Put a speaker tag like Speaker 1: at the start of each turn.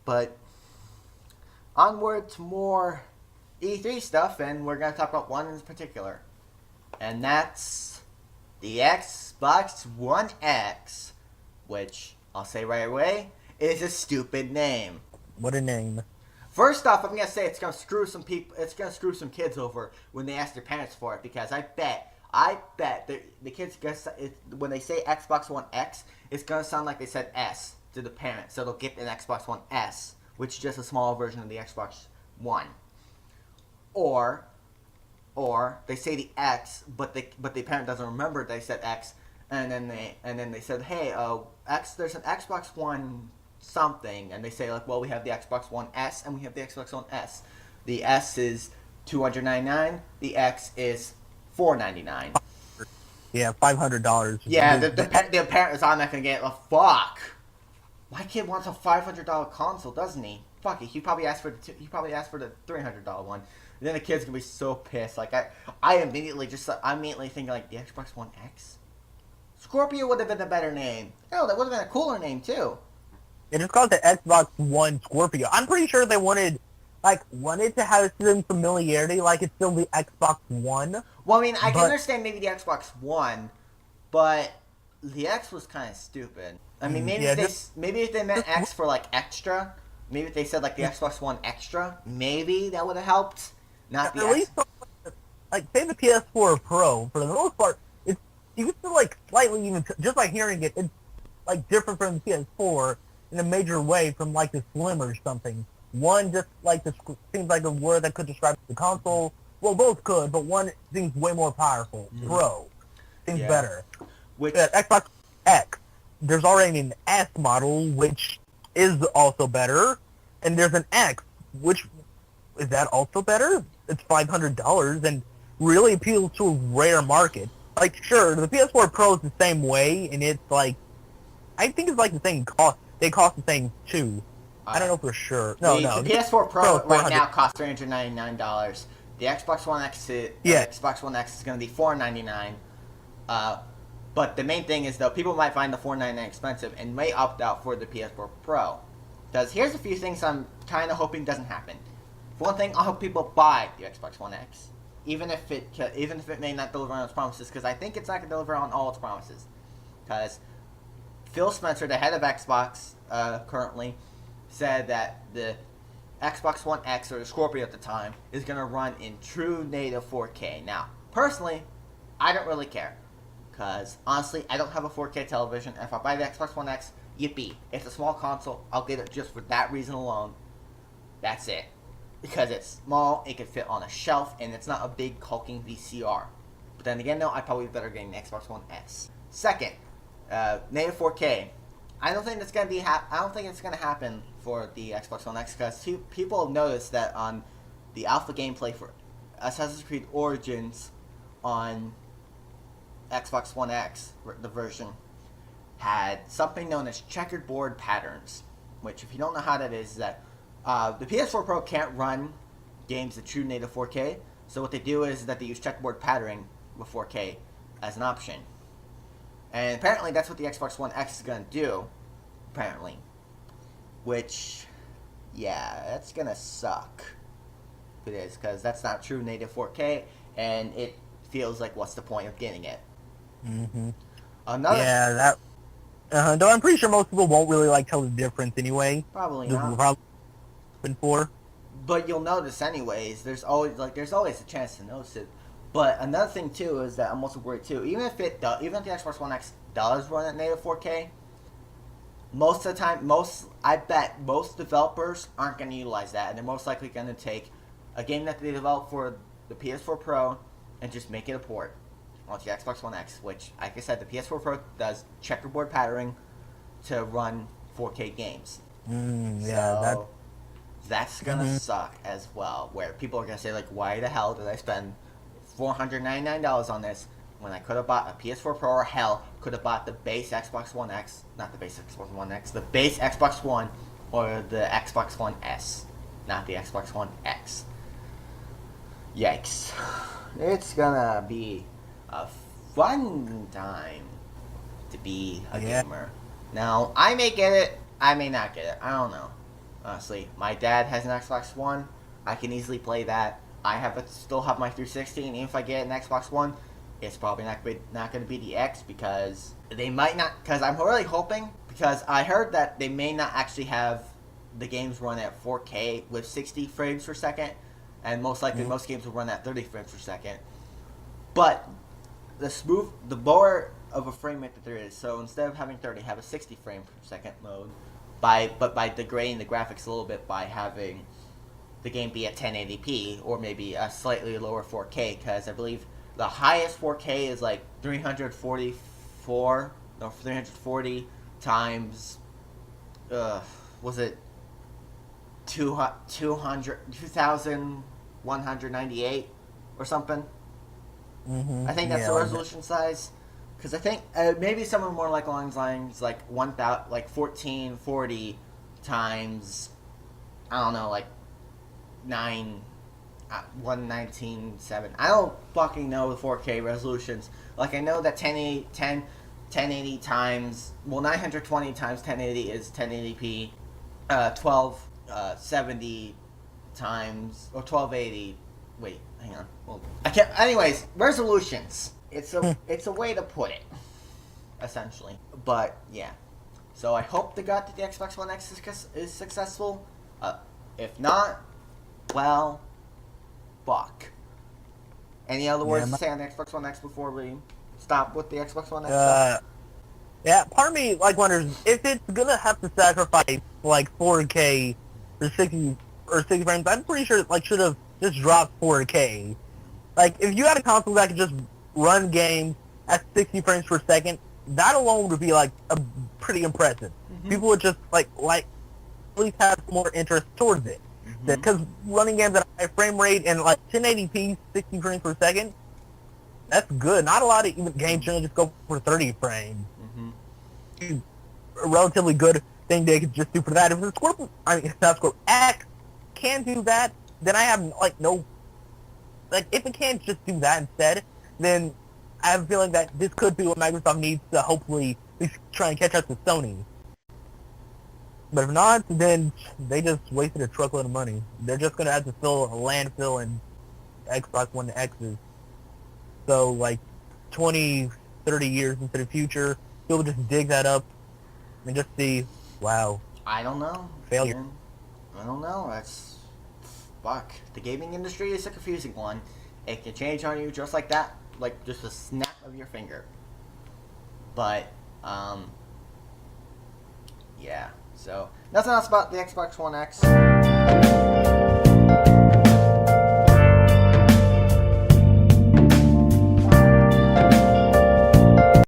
Speaker 1: But onward to more E3 stuff, and we're going to talk about one in particular. And that's the Xbox One X, which, I'll say right away, is a stupid name.
Speaker 2: What a name.
Speaker 1: First off, I'm going to say it's going to screw some people, it's going to screw some kids over when they ask their parents for it, because I bet the kids, when they say Xbox One X, it's going to sound like they said S to the parents, so they'll get an Xbox One S, which is just a smaller version of the Xbox One. Or they say the X, but the parent doesn't remember they said X, and then they said, hey, there's an Xbox One something, and they say like, well, we have the Xbox One S and we have the Xbox One S. The S is $299. The X is $499.
Speaker 2: Yeah, $500.
Speaker 1: Yeah, the parent is automatically gonna get a fuck. My kid wants a $500 console, doesn't he? Fuck it. He probably asked for the $300 one. And then the kid's gonna be so pissed. Like I'm immediately thinking like the Xbox One X. Scorpio would have been a better name. Oh, that would have been a cooler name too.
Speaker 2: It is called the Xbox One Scorpio. I'm pretty sure they wanted to have some familiarity, like it's still the Xbox One.
Speaker 1: Well, I mean, I can understand maybe the Xbox One, but the X was kind of stupid. I mean, maybe if they meant X for like extra, maybe if they said like the Xbox One Extra, maybe that would have helped. Not the
Speaker 2: at least, like say the PS4 Pro, for the most part, it's you can still like slightly even just like hearing it, it's like different from the PS4 in a major way from like the Slim or something. One just like seems like a word that could describe the console. Well, both could, but one seems way more powerful. Pro seems better.
Speaker 1: Which
Speaker 2: Xbox X, there's already an S model which is also better, and there's an X which is that also better? It's $500 and really appeals to a rare market. Like sure, the PS4 Pro is the same way, and it's like I think it's like the same cost. They cost the same too. I don't know for sure.
Speaker 1: The PS4 Pro right now costs $399. The Xbox One X Xbox One X is going to be $499. But the main thing is though, people might find the $499 expensive and may opt out for the PS4 Pro. Because here's a few things I'm kind of hoping doesn't happen. For one thing, I hope people buy the Xbox One X, even if it may not deliver on its promises, because I think it's not going to deliver on all its promises. Because Phil Spencer, the head of Xbox currently, said that the Xbox One X, or the Scorpio at the time, is going to run in true native 4K. Now, personally, I don't really care. Because, honestly, I don't have a 4K television. If I buy the Xbox One X, yippee. It's a small console. I'll get it just for that reason alone. That's it. Because it's small, it can fit on a shelf, and it's not a big hulking VCR. But then again, though, I'd probably be better getting the Xbox One S. Second, native 4K. I don't think it's gonna happen for the Xbox One X, because people have noticed that on the alpha gameplay for Assassin's Creed Origins on Xbox One X, the version, had something known as checkerboard patterns. Which, if you don't know how that is that the PS4 Pro can't run games at true native 4K. So what they do is that they use checkerboard patterning with 4K as an option. And apparently that's what the Xbox One X is going to do, apparently. Which, yeah, that's going to suck. If it is, because that's not true native 4K, and it feels like, what's the point of getting it?
Speaker 2: Mm-hmm.
Speaker 1: Though
Speaker 2: I'm pretty sure most people won't really like tell the difference anyway.
Speaker 1: Probably not.
Speaker 2: For.
Speaker 1: But you'll notice anyways. There's always a chance to notice it. But another thing too is that I'm also worried too. Even if the Xbox One X does run at native 4K, most of the time, I bet most developers aren't going to utilize that, and they're most likely going to take a game that they developed for the PS4 Pro and just make it a port onto the Xbox One X. Which, like I said, the PS4 Pro does checkerboard patterning to run 4K games. That's gonna suck as well. Where people are gonna say like, why the hell did I spend $499 on this when I could have bought a PS4 Pro, or hell, could have bought the base Xbox One X, not the base Xbox One X, the base Xbox One, or the Xbox One S, not the Xbox One X. Yikes. It's gonna be a fun time to be a gamer. Now, I may get it, I may not get it, I don't know. Honestly, my dad has an Xbox One. I can easily play that. Still have my 360, and even if I get an Xbox One, it's probably not going to be the X because they might not. Because I'm really hoping, because I heard that they may not actually have the games run at 4K with 60 frames per second, and most likely most games will run at 30 frames per second. But the more of a frame rate that there is, so instead of having 30, have a 60 frame per second mode, by degrading the graphics a little bit by having the game be at 1080p or maybe a slightly lower 4K, because I believe the highest 4K is like 340 times, was it 2198 or something? I think that's the resolution size. Because I think maybe somewhere more like along the lines like 1440 times, I don't know, like 1197. I don't fucking know the 4K resolutions. Like, I know that 1080 times, well, 920 times 1080 is 1080p. 1270 times, or 1280. Wait, hang on. Well, I can't. Anyways, resolutions. It's a way to put it, essentially. But yeah. So I hope the Xbox One X is successful. If not, well, fuck. Any other words to say on the Xbox One X before we stop with the Xbox One X stuff?
Speaker 2: Yeah, part of me wonders if it's gonna have to sacrifice 4K or 60 frames. I'm pretty sure should have just dropped 4K. If you had a console that could just run games at 60 frames per second, that alone would be pretty impressive. Mm-hmm. People would just at least have more interest towards it. Because running games at a high frame rate and 1080p 60 frames per second, that's good. Not a lot of even games generally just go for 30 frames. A relatively good thing they could just do for that. If the X can do that, then I have if it can't just do that instead, then I have a feeling that this could be what Microsoft needs to hopefully at least try and catch up to Sony. But if not, then they just wasted a truckload of money. They're just gonna have to fill a landfill in Xbox One X's. So 20, 30 years into the future, people just dig that up and just see, wow.
Speaker 1: I don't know.
Speaker 2: Failure.
Speaker 1: Man. I don't know. That's... Fuck. The gaming industry is a confusing one. It can change on you just like that. Just a snap of your finger. But, yeah. So, nothing else about the Xbox One X.